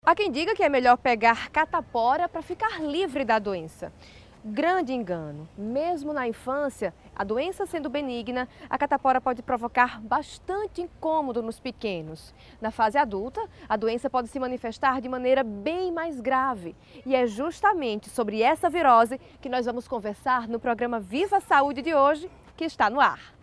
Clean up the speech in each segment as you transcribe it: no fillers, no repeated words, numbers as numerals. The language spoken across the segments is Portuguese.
Há quem diga que é melhor pegar catapora para ficar livre da doença. Grande engano. Mesmo na infância, a doença sendo benigna, a catapora pode provocar bastante incômodo nos pequenos. Na fase adulta, a doença pode se manifestar de maneira bem mais grave. E é justamente sobre essa virose que nós vamos conversar no programa Viva Saúde de hoje, que está no ar.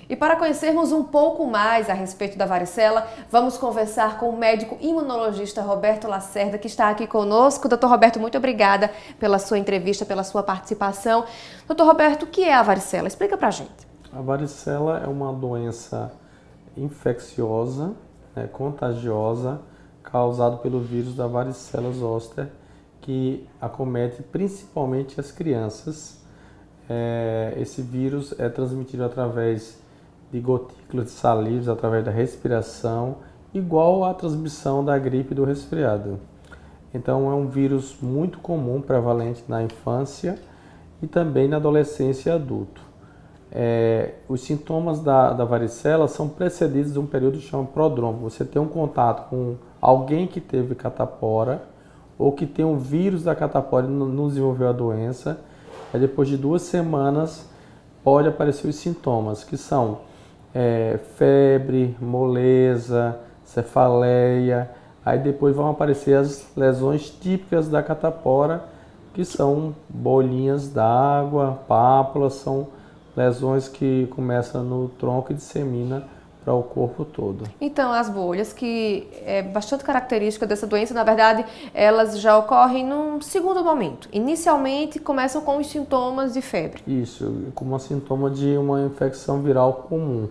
E para conhecermos um pouco mais a respeito da varicela, vamos conversar com o médico imunologista Roberto Lacerda, que está aqui conosco. Doutor Roberto, muito obrigada pela sua entrevista, pela sua participação. Doutor Roberto, o que é a varicela? Explica pra gente. A varicela é uma doença infecciosa, contagiosa, causada pelo vírus da varicela zoster, que acomete principalmente as crianças. Esse vírus é transmitido através de gotículas de saliva, através da respiração, igual à transmissão da gripe e do resfriado. Então é um vírus muito comum, prevalente na infância e também na adolescência e adulto. Os sintomas da varicela são precedidos de um período que chama prodrômico. Você tem um contato com alguém que teve catapora ou que tem um vírus da catapora e não desenvolveu a doença. Aí depois de 2 semanas pode aparecer os sintomas, que são febre, moleza, cefaleia. Aí depois vão aparecer as lesões típicas da catapora, que são bolinhas d'água, pápulas, são lesões que começam no tronco e dissemina para o corpo todo. Então, as bolhas, que é bastante característica dessa doença, na verdade, elas já ocorrem num segundo momento. Inicialmente, começam com os sintomas de febre. Isso, como um sintoma de uma infecção viral comum.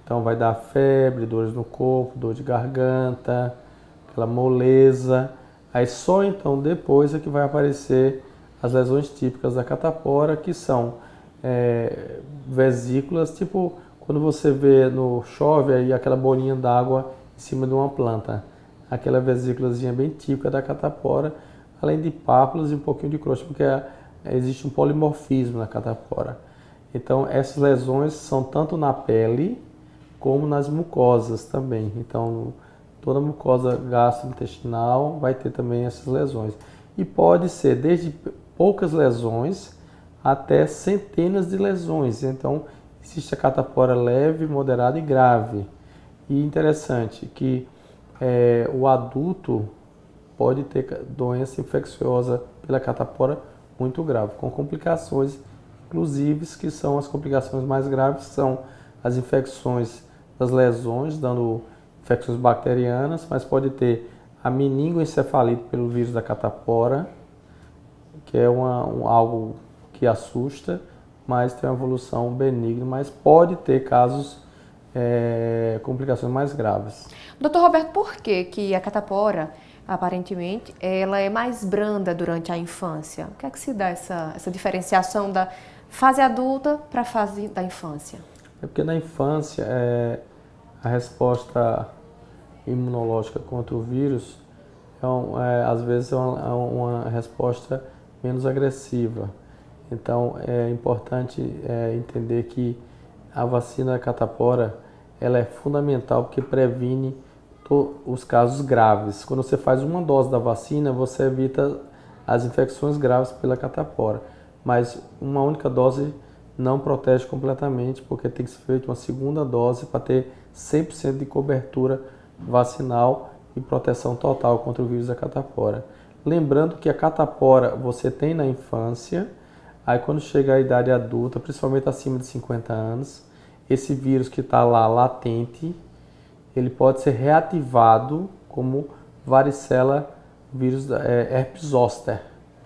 Então, vai dar febre, dores no corpo, dor de garganta, aquela moleza. Aí, só então depois é que vai aparecer as lesões típicas da catapora, que são vesículas, tipo quando você vê no chove aí aquela bolinha d'água em cima de uma planta. Aquela vesículazinha bem típica da catapora, além de pápulas e um pouquinho de crosta, porque existe um polimorfismo na catapora. Então essas lesões são tanto na pele como nas mucosas também. Então toda mucosa gastrointestinal vai ter também essas lesões. E pode ser desde poucas lesões até centenas de lesões. Então existe a catapora leve, moderada e grave. E interessante que o adulto pode ter doença infecciosa pela catapora muito grave, com complicações, inclusive, que são as complicações mais graves, são as infecções das lesões, dando infecções bacterianas, mas pode ter a meningoencefalite pelo vírus da catapora, que é algo que assusta, mas tem uma evolução benigna, mas pode ter casos, complicações mais graves. Doutor Roberto, por que a catapora, aparentemente, ela é mais branda durante a infância? O que é que se dá essa diferenciação da fase adulta para a fase da infância? É porque na infância a resposta imunológica contra o vírus às vezes é uma resposta menos agressiva. Então é importante entender que a vacina da catapora ela é fundamental porque previne os casos graves. Quando você faz uma dose da vacina, você evita as infecções graves pela catapora. Mas uma única dose não protege completamente, porque tem que ser feita uma segunda dose para ter 100% de cobertura vacinal e proteção total contra o vírus da catapora. Lembrando que a catapora você tem na infância, aí quando chega a idade adulta, principalmente acima de 50 anos, esse vírus que está lá latente, ele pode ser reativado como varicela, vírus herpes zoster.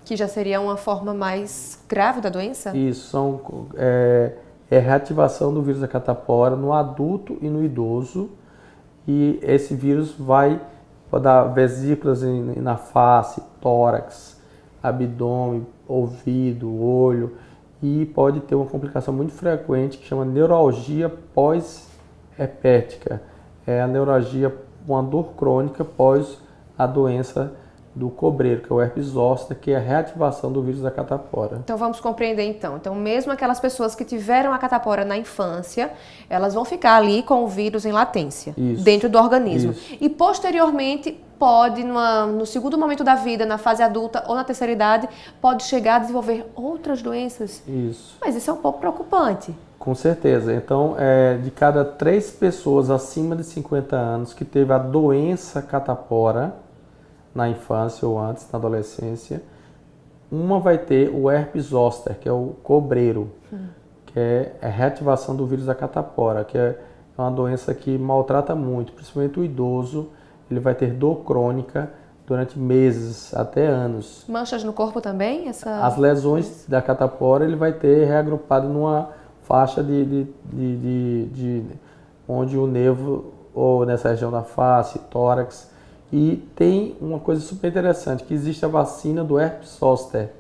Que já seria uma forma mais grave da doença? Isso, reativação do vírus da catapora no adulto e no idoso. E esse vírus pode dar vesículas na face, tórax, abdômen, ouvido, olho. E pode ter uma complicação muito frequente que chama neuralgia pós-herpética. É a neuralgia, uma dor crônica pós a doença do cobreiro, que é o herpes zoster, que é a reativação do vírus da catapora. Então vamos compreender então. Então mesmo aquelas pessoas que tiveram a catapora na infância, elas vão ficar ali com o vírus em latência, Isso. dentro do organismo. Isso. E posteriormente pode, no segundo momento da vida, na fase adulta ou na terceira idade, pode chegar a desenvolver outras doenças. Isso. Mas isso é um pouco preocupante. Com certeza. Então, de cada 3 pessoas acima de 50 anos que teve a doença catapora na infância ou antes, na adolescência, uma vai ter o herpes zoster, que é o cobreiro, que é a reativação do vírus da catapora, que é uma doença que maltrata muito, principalmente o idoso. Ele vai ter dor crônica durante meses, até anos. Manchas no corpo também? As lesões da catapora ele vai ter reagrupado numa faixa onde o nervo, ou nessa região da face, tórax. E tem uma coisa super interessante, que existe a vacina do herpes zoster,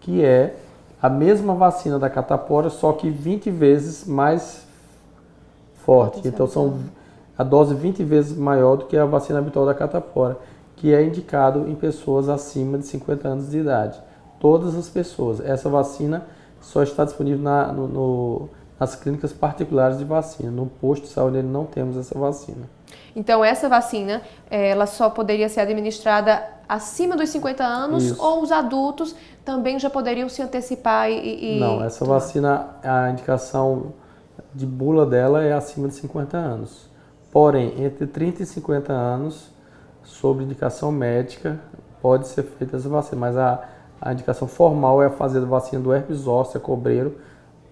que é a mesma vacina da catapora, só que 20 vezes mais forte. Então são a dose 20 vezes maior do que a vacina habitual da catapora, que é indicado em pessoas acima de 50 anos de idade. Todas as pessoas. Essa vacina só está disponível nas clínicas particulares de vacina. No posto de saúde não temos essa vacina. Então essa vacina, ela só poderia ser administrada acima dos 50 anos. Isso. Ou os adultos também já poderiam se antecipar e Não, essa vacina, a indicação de bula dela é acima de 50 anos. Porém, entre 30 e 50 anos, sob indicação médica, pode ser feita essa vacina. Mas a indicação formal é fazer a vacina do herpes zoster, cobreiro,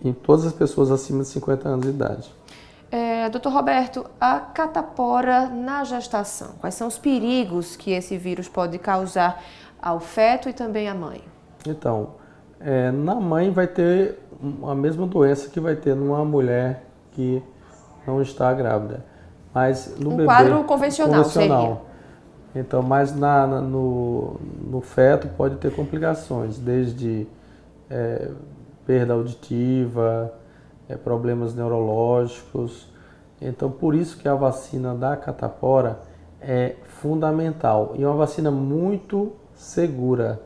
em todas as pessoas acima de 50 anos de idade. Doutor Roberto, a catapora na gestação, quais são os perigos que esse vírus pode causar ao feto e também à mãe? Então, na mãe vai ter a mesma doença que vai ter numa mulher que não está grávida. Mas no bebê, quadro convencional seria. Então, mas no feto pode ter complicações, desde perda auditiva, problemas neurológicos. Então, por isso que a vacina da catapora é fundamental e é uma vacina muito segura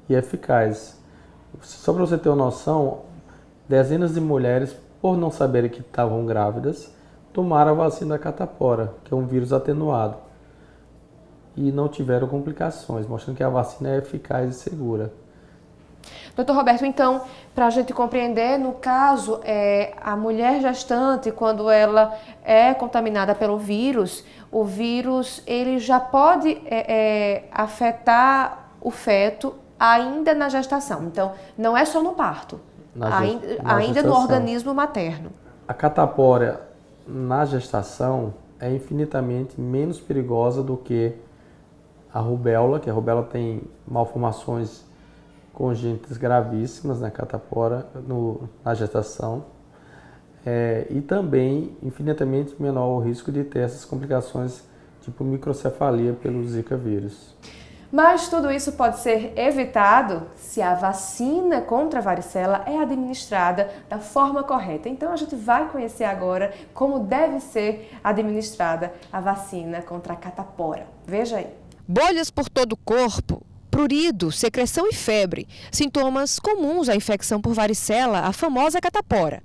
e eficaz. Só para você ter uma noção, dezenas de mulheres, por não saberem que estavam grávidas, tomaram a vacina da catapora, que é um vírus atenuado, e não tiveram complicações, mostrando que a vacina é eficaz e segura. Doutor Roberto, então, para a gente compreender, no caso, a mulher gestante, quando ela é contaminada pelo vírus, o vírus ele já pode afetar o feto ainda na gestação. Então, não é só no parto, ainda no organismo materno. A catapora na gestação é infinitamente menos perigosa do que a rubéola, que a rubéola tem malformações congênitas gravíssimas na catapora na gestação, e também infinitamente menor o risco de ter essas complicações tipo microcefalia pelo Zika vírus. Mas tudo isso pode ser evitado se a vacina contra a varicela é administrada da forma correta. Então a gente vai conhecer agora como deve ser administrada a vacina contra a catapora. Veja aí. Bolhas por todo o corpo, prurido, secreção e febre, sintomas comuns à infecção por varicela, a famosa catapora.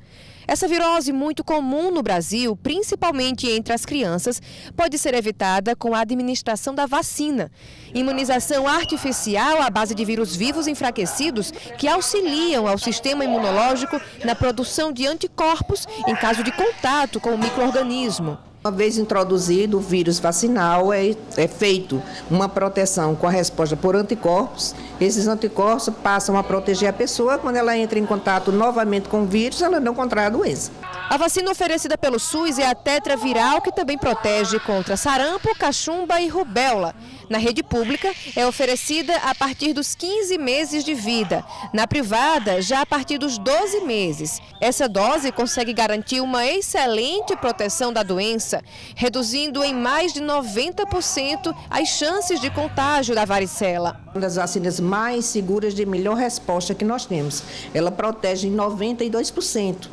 Essa virose muito comum no Brasil, principalmente entre as crianças, pode ser evitada com a administração da vacina. Imunização artificial à base de vírus vivos enfraquecidos que auxiliam ao sistema imunológico na produção de anticorpos em caso de contato com o micro-organismo. Uma vez introduzido o vírus vacinal, é feito uma proteção com a resposta por anticorpos. Esses anticorpos passam a proteger a pessoa. Quando ela entra em contato novamente com o vírus, ela não contrai a doença. A vacina oferecida pelo SUS é a tetraviral, que também protege contra sarampo, cachumba e rubéola. Na rede pública, é oferecida a partir dos 15 meses de vida. Na privada, já a partir dos 12 meses. Essa dose consegue garantir uma excelente proteção da doença, reduzindo em mais de 90% as chances de contágio da varicela. Uma das vacinas mais seguras, de melhor resposta que nós temos. Ela protege em 92%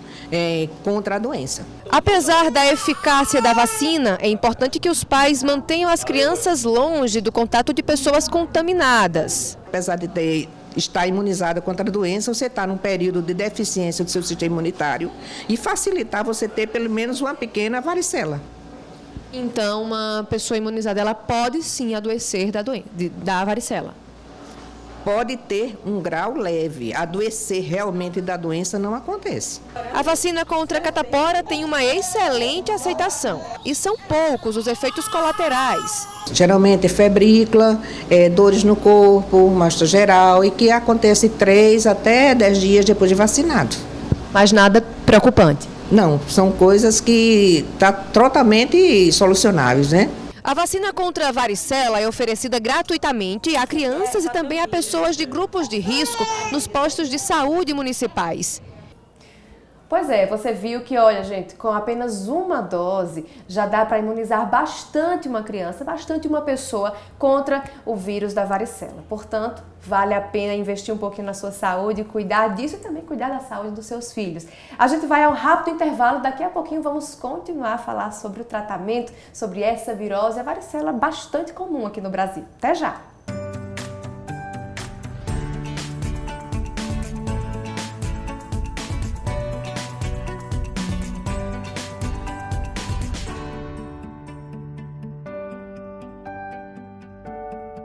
contra a doença. Apesar da eficácia da vacina, é importante que os pais mantenham as crianças longe do contato de pessoas contaminadas. Apesar de estar imunizada contra a doença, você está num período de deficiência do seu sistema imunitário e facilitar você ter pelo menos uma pequena varicela. Então, uma pessoa imunizada, ela pode sim adoecer da varicela? Pode ter um grau leve, adoecer realmente da doença não acontece. A vacina contra a catapora tem uma excelente aceitação e são poucos os efeitos colaterais. Geralmente é febrícula, dores no corpo, mostra geral e que acontece 3 até 10 dias depois de vacinado. Mas nada preocupante? Não, são coisas que estão totalmente solucionáveis, né? A vacina contra a varicela é oferecida gratuitamente a crianças e também a pessoas de grupos de risco nos postos de saúde municipais. Pois é, você viu que, olha gente, com apenas uma dose já dá para imunizar bastante uma criança, bastante uma pessoa contra o vírus da varicela. Portanto, vale a pena investir um pouquinho na sua saúde, cuidar disso e também cuidar da saúde dos seus filhos. A gente vai a um rápido intervalo, daqui a pouquinho vamos continuar a falar sobre o tratamento, sobre essa virose, a varicela bastante comum aqui no Brasil. Até já!